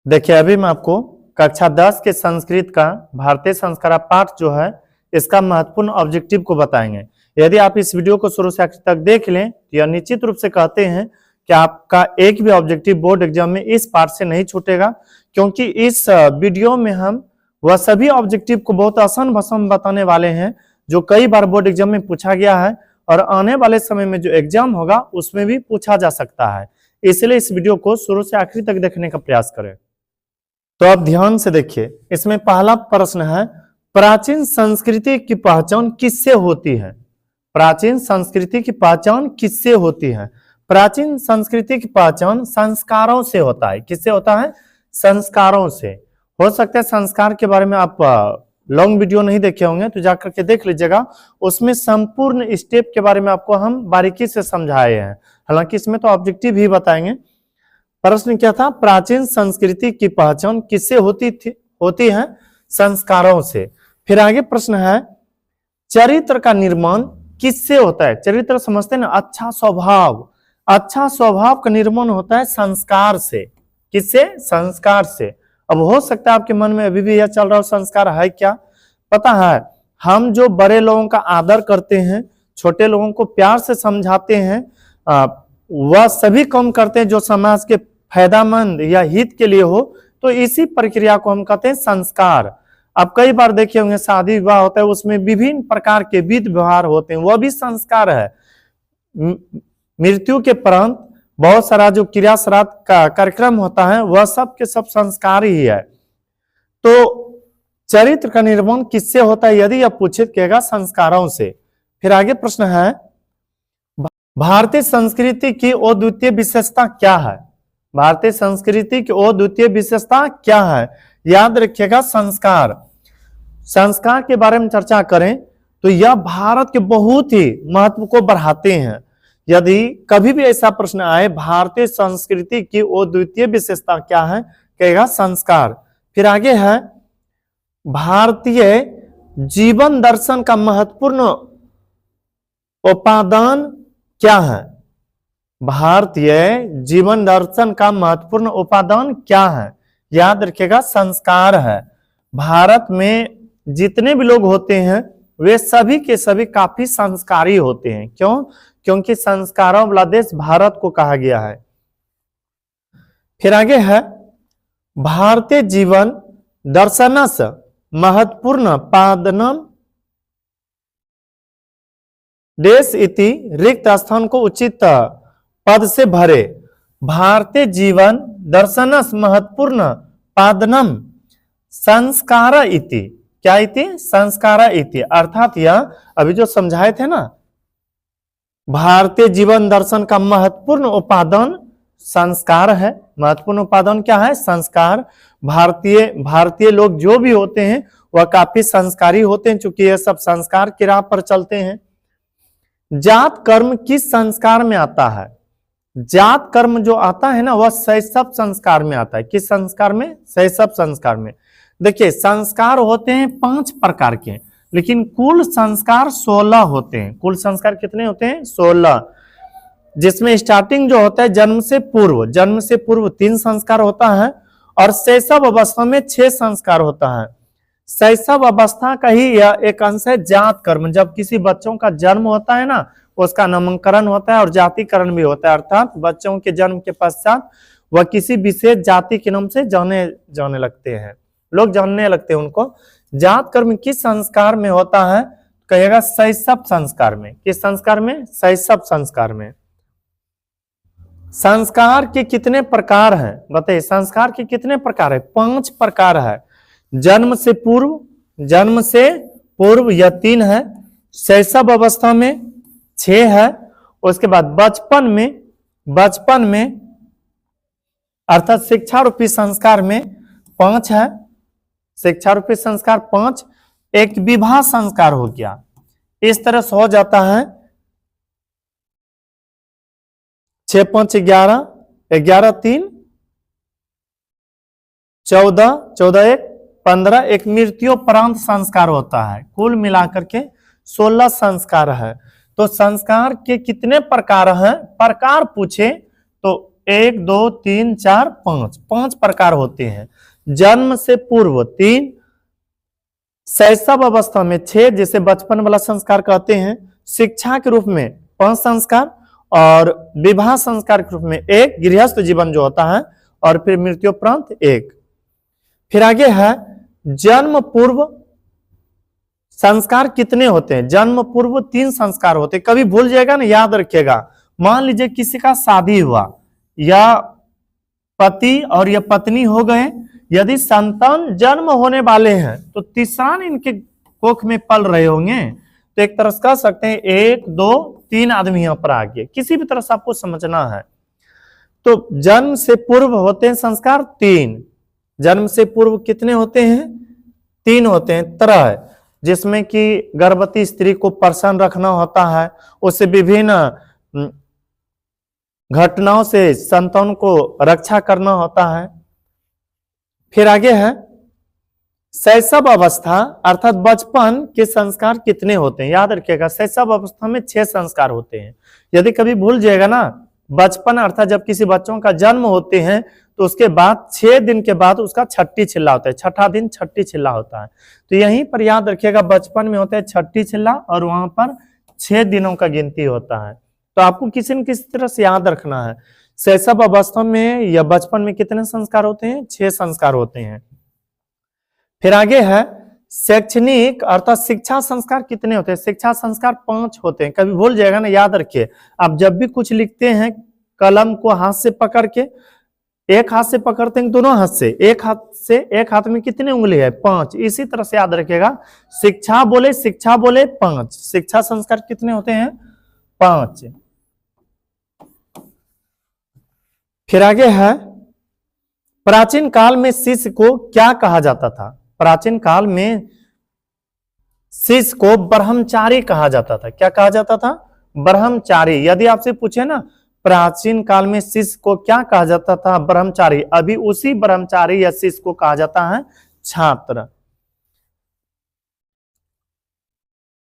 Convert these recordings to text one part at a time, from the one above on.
देखिए अभी मैं आपको कक्षा 10 के संस्कृत का भारतीय संस्कार पाठ जो है इसका महत्वपूर्ण ऑब्जेक्टिव को बताएंगे। यदि आप इस वीडियो को शुरू से आखिर तक देख लें तो यह निश्चित रूप से कहते हैं कि आपका एक भी ऑब्जेक्टिव बोर्ड एग्जाम में इस पार्ट से नहीं छूटेगा, क्योंकि इस वीडियो में हम वह सभी ऑब्जेक्टिव को बहुत आसान भाषा में बताने वाले हैं जो कई बार बोर्ड एग्जाम में पूछा गया है और आने वाले समय में जो एग्जाम होगा उसमें भी पूछा जा सकता है। इसलिए इस वीडियो को शुरू से आखिर तक देखने का प्रयास करें। तो आप ध्यान से देखिए, इसमें पहला प्रश्न है, प्राचीन संस्कृति की पहचान किससे होती है? प्राचीन संस्कृति की पहचान किससे होती है? प्राचीन संस्कृति की पहचान संस्कारों से होता है। किससे होता है? संस्कारों से। हो सकता है संस्कार के बारे में आप लॉन्ग वीडियो नहीं देखे होंगे तो जाकर के देख लीजिएगा, उसमें संपूर्ण स्टेप के बारे में आपको हम बारीकी से समझाए हैं। हालांकि इसमें तो ऑब्जेक्टिव ही बताएंगे। प्रश्न क्या था? प्राचीन संस्कृति की पहचान किससे होती है? संस्कारों से। फिर आगे प्रश्न है, चरित्र का निर्माण किससे होता है? चरित्र समझते हैं ना, अच्छा स्वभाव। अच्छा स्वभाव का निर्माण होता है संस्कार से। किससे? संस्कार से। अब हो सकता है आपके मन में अभी भी यह चल रहा हो, संस्कार है क्या? पता है, हम जो बड़े लोगों का आदर करते हैं, छोटे लोगों को प्यार से समझाते हैं, वह सभी काम करते हैं जो समाज के फायदामंद या हित के लिए हो, तो इसी प्रक्रिया को हम कहते हैं संस्कार। आप कई बार देखे होंगे शादी विवाह होता है, उसमें विभिन्न प्रकार के विधि व्यवहार होते हैं, वह भी संस्कार है। मृत्यु के उपरांत बहुत सारा जो क्रिया श्राद्ध का कार्यक्रम होता है वह सब के सब संस्कार ही है। तो चरित्र का निर्माण किससे होता है? यदि आप पूछे कहेगा संस्कारों से। फिर आगे प्रश्न है, भारतीय संस्कृति की अद्वितीय विशेषता क्या है? भारतीय संस्कृति की अद्वितीय विशेषता क्या है? याद रखिएगा, संस्कार। संस्कार के बारे में चर्चा करें तो यह भारत के बहुत ही महत्व को बढ़ाते हैं। यदि कभी भी ऐसा प्रश्न आए, भारतीय संस्कृति की अद्वितीय विशेषता क्या है, कहेगा संस्कार। फिर आगे है, भारतीय जीवन दर्शन का महत्वपूर्ण उपादान क्या है? भारतीय जीवन दर्शन का महत्वपूर्ण उपादान क्या है? याद रखिएगा, संस्कार है। भारत में जितने भी लोग होते हैं वे सभी के सभी काफी संस्कारी होते हैं। क्यों? क्योंकि संस्कारों वाला देश भारत को कहा गया है। फिर आगे है, भारतीय जीवन दर्शनस महत्वपूर्ण पादनम देश इति रिक्त स्थान को उचित पद से भरे। भारतीय जीवन दर्शनस महत्वपूर्ण पादनम संस्कार इति। क्या इति? संस्कार इति। अर्थात यह अभी जो समझाए थे ना, भारतीय जीवन दर्शन का महत्वपूर्ण उपादान संस्कार है। महत्वपूर्ण उपादान क्या है? संस्कार। भारतीय लोग जो भी होते हैं वह काफी संस्कारी होते हैं, चूंकि यह सब संस्कार की राह पर चलते हैं। जात कर्म किस संस्कार में आता है? जात कर्म जो आता है ना, वह शैशव संस्कार में आता है। किस संस्कार में? शैशव संस्कार में। देखिए, संस्कार होते हैं 5 प्रकार के, लेकिन कुल संस्कार 16 होते हैं। कुल संस्कार कितने होते हैं? 16, जिसमें स्टार्टिंग जो होता है जन्म से पूर्व 3 संस्कार होता है और शैशव अवस्था में 6 संस्कार होता है। शैशव अवस्था का ही यह एक अंश है जात कर्म। जब किसी बच्चों का जन्म होता है ना, उसका नामकरण होता है और जातिकरण भी होता है, अर्थात बच्चों के जन्म के पश्चात वह किसी विशेष जाति के नाम से जाने लगते हैं, लोग जानने लगते हैं उनको। जात कर्म किस संस्कार में होता है? कहेगा शैशव संस्कार में। किस संस्कार में? शैशव संस्कार में। संस्कार के कितने प्रकार हैं? बताइए, संस्कार के कितने प्रकार है? 5 प्रकार है। जन्म से पूर्व यह 3 है, शैशव अवस्था में 6 है, उसके बाद बचपन में अर्थात शिक्षा रूपी संस्कार में 5 है। शिक्षा रूपी संस्कार 5, एक विवाह संस्कार हो गया। इस तरह से हो जाता है 6 5 11, 11 3 14, 14 1 15, एक मृत्युपरांत संस्कार होता है। कुल मिलाकर के 16 संस्कार है। तो संस्कार के कितने प्रकार हैं? प्रकार पूछे तो 1 2 3 4 5 5 प्रकार होते हैं। जन्म से पूर्व 3, शैशव अवस्था में 6 जिसे बचपन वाला संस्कार कहते हैं, शिक्षा के रूप में 5 संस्कार और विवाह संस्कार के रूप में 1, गृहस्थ जीवन जो होता है, और फिर मृत्युपरांत 1। फिर आगे है जन्म पूर्व संस्कार कितने होते हैं। जन्म पूर्व 3 संस्कार होते हैं। कभी भूल जाएगा ना, याद रखिएगा। मान लीजिए किसी का शादी हुआ, या पति और या पत्नी हो गए, यदि संतान जन्म होने वाले हैं तो तीसरा इनके कोख में पल रहे होंगे, तो एक तरह से कह सकते हैं 1 2 3 आदमी यहाँ पर आ गए। किसी भी तरह से आपको समझना है। तो जन्म से पूर्व होते हैं संस्कार 3। जन्म से पूर्व कितने होते हैं? 3 होते हैं। तरह जिसमें कि गर्भवती स्त्री को प्रसन्न रखना होता है, उससे विभिन्न घटनाओं से संतान को रक्षा करना होता है। फिर आगे है शैशव अवस्था अर्थात बचपन के संस्कार कितने होते हैं। याद रखिएगा, शैशव अवस्था में 6 संस्कार होते हैं। यदि कभी भूल जाएगा ना, बचपन अर्थात जब किसी बच्चों का जन्म होते हैं तो उसके बाद 6 दिन के बाद उसका छठी छिल्ला होता है। छठा दिन छठी छिल्ला होता है। तो यहीं पर याद रखिएगा, बचपन में होता है छठी छिल्ला और वहां पर 6 दिनों का गिनती होता है। तो आपको किसी न किसी तरह से याद रखना है, शैशव अवस्था में या बचपन में कितने संस्कार होते हैं? 6 संस्कार होते हैं। फिर आगे है शैक्षणिक अर्थात शिक्षा संस्कार कितने होते हैं। शिक्षा संस्कार 5 होते हैं। कभी भूल जाएगा ना, याद रखिए। आप जब भी कुछ लिखते हैं, कलम को हाथ से पकड़ के, एक हाथ से पकड़ते हैं दोनों हाथ से, एक हाथ में कितने उंगली है? 5। इसी तरह से याद रखिएगा, शिक्षा बोले 5। शिक्षा संस्कार कितने होते हैं? 5। फिर आगे है प्राचीन काल में शिष्य को क्या कहा जाता था। प्राचीन काल में शिष्य को ब्रह्मचारी कहा जाता था। क्या कहा जाता था? ब्रह्मचारी। यदि आपसे पूछे ना प्राचीन काल में शिष्य को क्या कहा जाता था? ब्रह्मचारी। अभी उसी ब्रह्मचारी या शिष्य को कहा जाता है छात्र।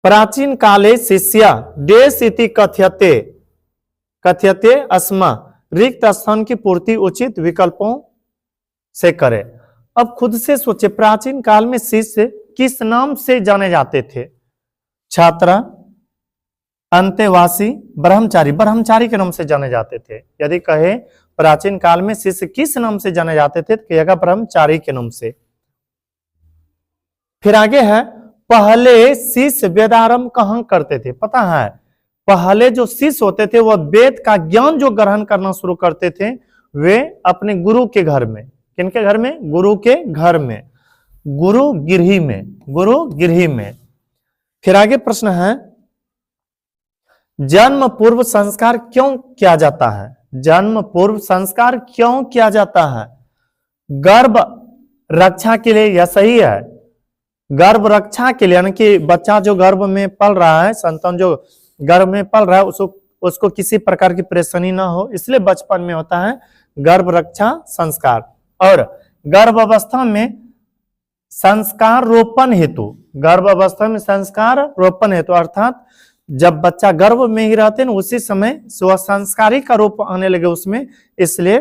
प्राचीन काले शिष्या देश इति कथ्यते अस्मा रिक्त स्थान की पूर्ति उचित विकल्पों से करे। अब खुद से सोचे, प्राचीन काल में शिष्य किस नाम से जाने जाते थे? छात्र, अंतेवासी, ब्रह्मचारी। ब्रह्मचारी के नाम से जाने जाते थे। यदि कहे प्राचीन काल में शिष्य किस नाम से जाने जाते थे, तो कहेगा ब्रह्मचारी के नाम से। फिर आगे है पहले शिष्य वेदारंभ कहां करते थे। पता है, पहले जो शिष्य होते थे वह वेद का ज्ञान जो ग्रहण करना शुरू करते थे, वे अपने गुरु के घर में। किनके घर में? गुरु के घर में, गुरु गिरही में। फिर आगे प्रश्न है जन्म पूर्व संस्कार क्यों किया जाता है। जन्म पूर्व संस्कार क्यों किया जाता है? गर्भ रक्षा के लिए। यह सही है, गर्भ रक्षा के लिए, यानी कि बच्चा जो गर्भ में पल रहा है, संतान जो गर्भ में पल रहा है, उसको किसी प्रकार की परेशानी ना हो, इसलिए बचपन में होता है गर्भ रक्षा संस्कार। और गर्भ अवस्था में संस्कार रोपण हेतु, गर्भ अवस्था में संस्कार रोपण हेतु अर्थात जब बच्चा गर्भ में ही रहते हैं उसी समय वह संस्कारी का रूप आने लगे उसमें, इसलिए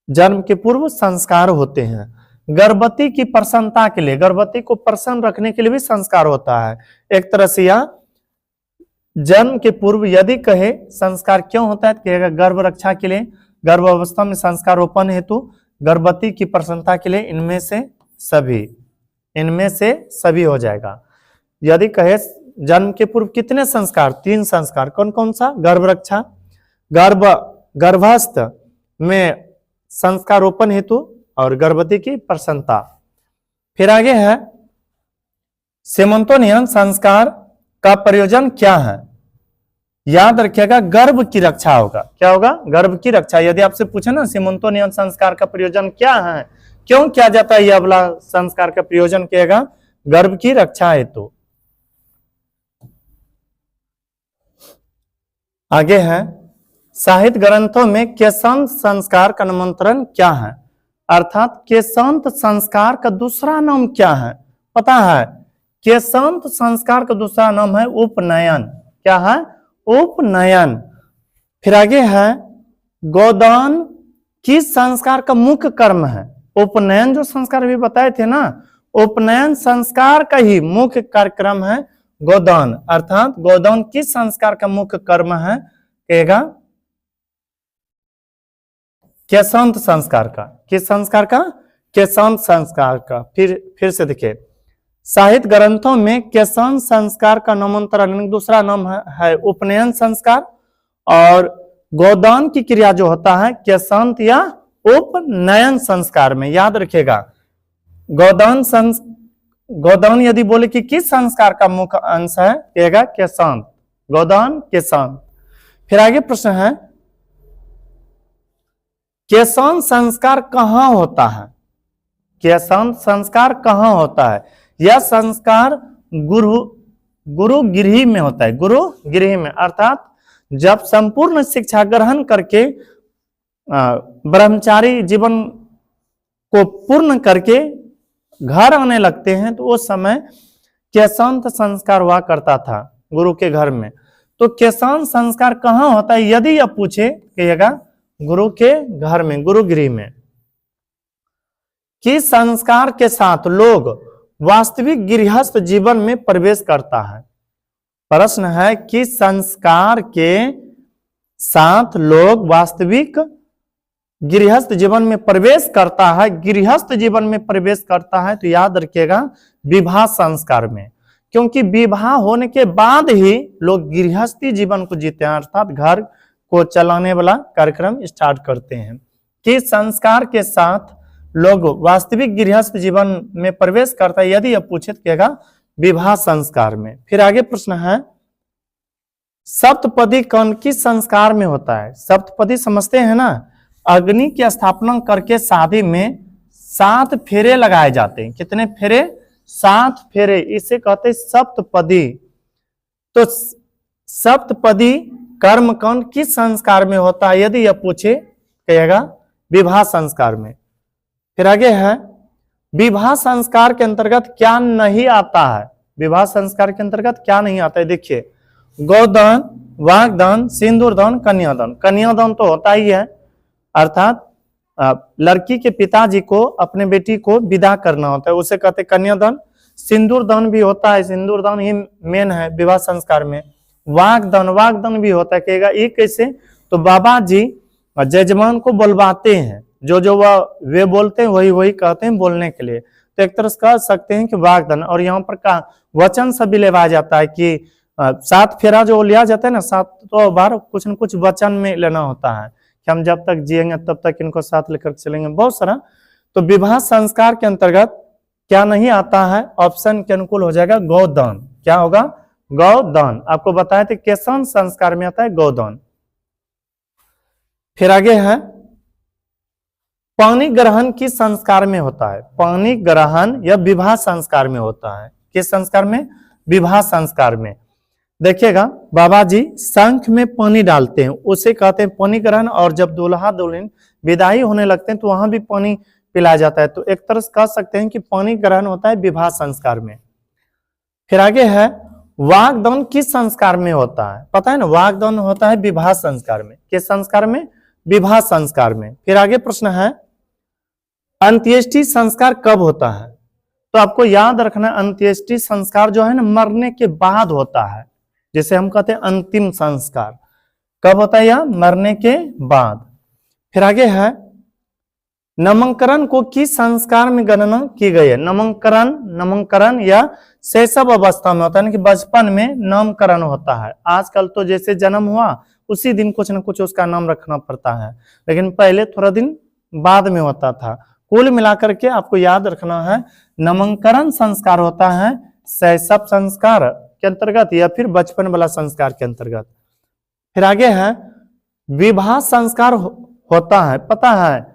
जन्म के पूर्व संस्कार होते हैं। गर्भवती की प्रसन्नता के लिए, गर्भवती को प्रसन्न रखने के लिए भी संस्कार होता है। एक तरह से यह जन्म के पूर्व यदि कहे संस्कार क्यों होता है, कहेगा गर्भ रक्षा के लिए, गर्भ अवस्था में संस्कार रोपण हेतु, गर्भवती की प्रसन्नता के लिए, इनमें से सभी हो जाएगा। यदि कहे जन्म के पूर्व कितने संस्कार? 3 संस्कार। कौन कौन सा? गर्भ रक्षा, गर्भस्थ में संस्कार रोपण हेतु और गर्भवती की प्रसन्नता। फिर आगे है सीमंतोन्नयन संस्कार का प्रयोजन क्या है। याद रखिएगा, गर्भ की रक्षा होगा। क्या होगा? गर्भ की रक्षा। यदि आपसे पूछे ना सीमंतोन्नयन संस्कार का प्रयोजन क्या है, क्यों किया जाता है, यह वाला संस्कार का प्रयोजन किएगा गर्भ की रक्षा हेतु। आगे है साहित्य ग्रंथों में केशांत संस्कार का नामांतरण क्या है, अर्थात केशांत संस्कार का दूसरा नाम क्या है? पता है, केशांत संस्कार का दूसरा नाम है उपनयन। क्या है? उपनयन। फिर आगे है गोदान किस संस्कार का मुख्य कर्म है? उपनयन जो संस्कार भी बताए थे ना, उपनयन संस्कार का ही मुख्य कार्यक्रम है गोदान। अर्थात गोदान किस संस्कार का मुख्य कर्म है? कहेगा केशांत संस्कार का। किस संस्कार का? केशांत संस्कार का। फिर से देखिए, साहित्य ग्रंथों में केशांत संस्कार का नामांतरण दूसरा नाम है उपनयन संस्कार, और गोदान की क्रिया जो होता है केशांत या उपनयन संस्कार में। याद रखिएगा, गोदान यदि बोले कि किस संस्कार का मुख्य अंश है, कहेगा केशांत। गोदान केशांत। फिर आगे प्रश्न है, केशांत संस्कार कहां होता है? केशांत संस्कार कहां होता है? यह संस्कार गुरुगृह में होता है। गुरुगृह में, अर्थात जब संपूर्ण शिक्षा ग्रहण करके ब्रह्मचारी जीवन को पूर्ण करके घर आने लगते हैं, तो उस समय केशांत संस्कार हुआ करता था गुरु के घर में। तो केशांत संस्कार कहां होता है यदि आप पूछे, कहिएगा गुरु के घर में, गुरुगृह में। किस संस्कार के साथ लोग वास्तविक गृहस्थ जीवन में प्रवेश करता है? प्रश्न है, किस संस्कार के साथ लोग वास्तविक गृहस्थ जीवन में प्रवेश करता है? गृहस्थ जीवन में प्रवेश करता है तो याद रखिएगा विवाह संस्कार में, क्योंकि विवाह होने के बाद ही लोग गृहस्थी जीवन को जीते हैं, अर्थात घर को चलाने वाला कार्यक्रम स्टार्ट करते हैं। किस संस्कार के साथ लोग वास्तविक गृहस्थ जीवन में प्रवेश करता है यदि आप पूछे तो कहेगा विवाह संस्कार में। फिर आगे प्रश्न है, सप्तपदी कौन किस संस्कार में होता है? सप्तपदी समझते हैं ना, अग्नि की स्थापना करके शादी में 7 फेरे लगाए जाते हैं। कितने फेरे? 7 फेरे, इसे कहते हैं सप्तपदी। तो सप्तपदी कर्म कौन किस संस्कार में होता है यदि यह पूछे, कहेगा विवाह संस्कार में। फिर आगे है, विवाह संस्कार के अंतर्गत क्या नहीं आता है? विवाह संस्कार के अंतर्गत क्या नहीं आता है? देखिए, गोदान, वागदान, सिंदूरदान, कन्यादान। कन्यादान तो होता ही है, अर्थात लड़की के पिताजी को अपने बेटी को विदा करना होता है, उसे कहते कन्यादान। सिंदूरदान भी होता है, सिंदूरदान ही मेन है विवाह संस्कार में। वागदान भी होता है, कहेगा ये कैसे? तो बाबा जी जजमान को बुलवाते हैं, जो वे बोलते हैं वही कहते हैं बोलने के लिए, तो एक तरह से कह सकते हैं कि वागदान। और यहाँ पर का वचन सब भी लेवाया जाता है कि 7 फेरा जो लिया जाता है ना, 7 बार कुछ न कुछ वचन में लेना होता है कि हम जब तक जिएंगे तब तक इनको साथ लेकर चलेंगे, बहुत सारा। तो विवाह संस्कार के अंतर्गत क्या नहीं आता है? ऑप्शन के अनुकूल हो जाएगा गोदान। क्या होगा? गोदान। आपको बताया थे केशांत संस्कार में आता है गोदान। फिर आगे है, पानी ग्रहण किस संस्कार में होता है? पानी ग्रहण या विवाह संस्कार में होता है। किस संस्कार में? विवाह संस्कार में। देखिएगा, बाबा जी शंख में पानी डालते हैं, उसे कहते हैं पानी ग्रहण। और जब दूल्हा दुल्हन विदाई होने लगते हैं तो वहां भी पानी पिलाया जाता है, तो एक तरह से कह सकते हैं कि पानी ग्रहण होता है विवाह संस्कार में। फिर आगे है, वागदान किस संस्कार में होता है? पता है ना, वागदान होता है विवाह संस्कार में। किस संस्कार में? विवाह संस्कार में। फिर आगे प्रश्न है, अंत्येष्टि संस्कार कब होता है? तो आपको याद रखना, अंत्येष्टि संस्कार जो है ना मरने के बाद होता है, जिसे हम कहते हैं अंतिम संस्कार। कब होता है? या मरने के बाद। फिर आगे है, नामकरण को किस संस्कार में गणना की गई है? नामकरण या शैशव अवस्था में होता है, कि बचपन में नामकरण होता है। आजकल तो जैसे जन्म हुआ उसी दिन कुछ न कुछ उसका नाम रखना पड़ता है, लेकिन पहले थोड़ा दिन बाद में होता था। कुल मिलाकर के आपको याद रखना है, नामकरण संस्कार होता है शैशव संस्कार के अंतर्गत या फिर बचपन वाला संस्कार के अंतर्गत। फिर आगे है, विवाह संस्कार होता है, पता है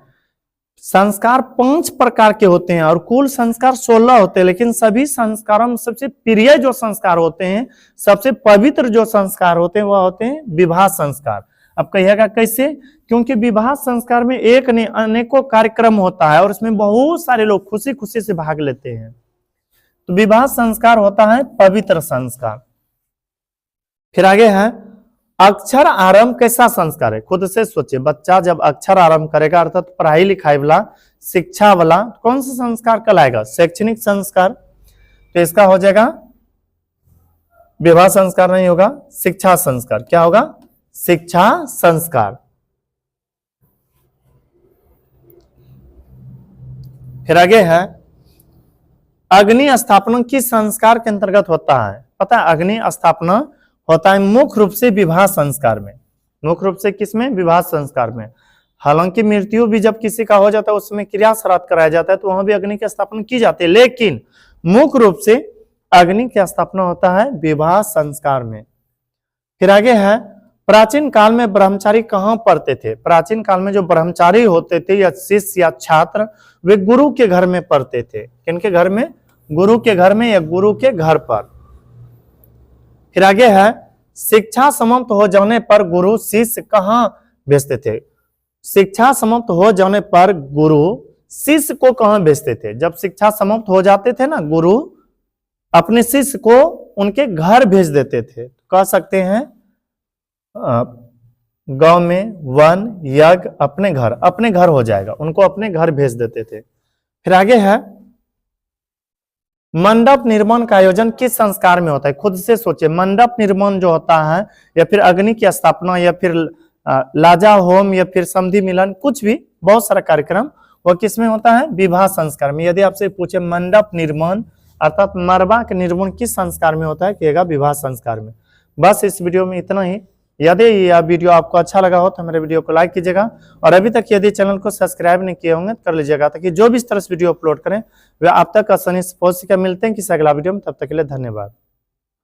संस्कार 5 प्रकार के होते हैं और कुल संस्कार 16 होते हैं, लेकिन सभी संस्कारों में सबसे प्रिय जो संस्कार होते हैं, सबसे पवित्र जो संस्कार होते हैं, वह होते हैं विवाह संस्कार। अब कहिएगा कैसे? क्योंकि विवाह संस्कार में एक नहीं अनेकों कार्यक्रम होता है और उसमें बहुत सारे लोग खुशी खुशी से भाग लेते हैं, तो विवाह संस्कार होता है पवित्र संस्कार। फिर आगे है, अक्षर आरंभ कैसा संस्कार है? खुद से सोचिए, बच्चा जब अक्षर आरंभ करेगा अर्थात पढ़ाई लिखाई वाला, शिक्षा वाला, कौन सा संस्कार कहलाएगा? शैक्षणिक संस्कार। तो इसका हो जाएगा विवाह संस्कार नहीं होगा, शिक्षा संस्कार। क्या होगा? शिक्षा संस्कार। फिर आगे है अग्नि स्थापना किस संस्कार के अंतर्गत होता है? पता है, अग्नि स्थापना होता है मुख्य रूप से विवाह संस्कार में। मुख्य रूप से किसमें? विवाह संस्कार में। हालांकि मृत्यु भी जब किसी का हो जाता है उसमें क्रिया श्राद्ध कराया जाता है तो वहां भी अग्नि की स्थापना की जाती है, लेकिन मुख्य रूप से अग्नि की स्थापना होता है विवाह संस्कार में। फिर आगे है प्राचीन काल में ब्रह्मचारी कहाँ पढ़ते थे? प्राचीन काल में जो ब्रह्मचारी होते थे या शिष्य या छात्र, वे गुरु के घर में पढ़ते थे। किनके घर में? गुरु के घर में या गुरु के घर पर। फिर आगे है शिक्षा समाप्त हो जाने पर गुरु शिष्य कहाँ भेजते थे? शिक्षा समाप्त हो जाने पर गुरु शिष्य को कहाँ भेजते थे? जब शिक्षा समाप्त हो जाते थे ना, गुरु अपने शिष्य को उनके घर भेज देते थे। कह सकते हैं गांव में वन यज्ञ अपने घर हो जाएगा, उनको अपने घर भेज देते थे। फिर आगे है मंडप निर्माण का आयोजन किस संस्कार में होता है? खुद से सोचिए, मंडप निर्माण जो होता है या फिर अग्नि की स्थापना या फिर लाजा होम या फिर संधि मिलन, कुछ भी बहुत सारा कार्यक्रम वो किस में होता है? विवाह संस्कार में। यदि आपसे पूछे मंडप निर्माण अर्थात मरबा के निर्माण किस संस्कार में होता है? कहेगा विवाह संस्कार में। बस इस वीडियो में इतना ही। यदि यह वीडियो आपको अच्छा लगा हो तो मेरे वीडियो को लाइक कीजिएगा और अभी तक यदि चैनल को सब्सक्राइब नहीं किए होंगे तो कर लीजिएगा, ताकि जो भी इस तरह से वीडियो अपलोड करें वे आप तक आसानी से पहुंच सके। मिलते हैं किसी अगला वीडियो में, तब तक के लिए धन्यवाद।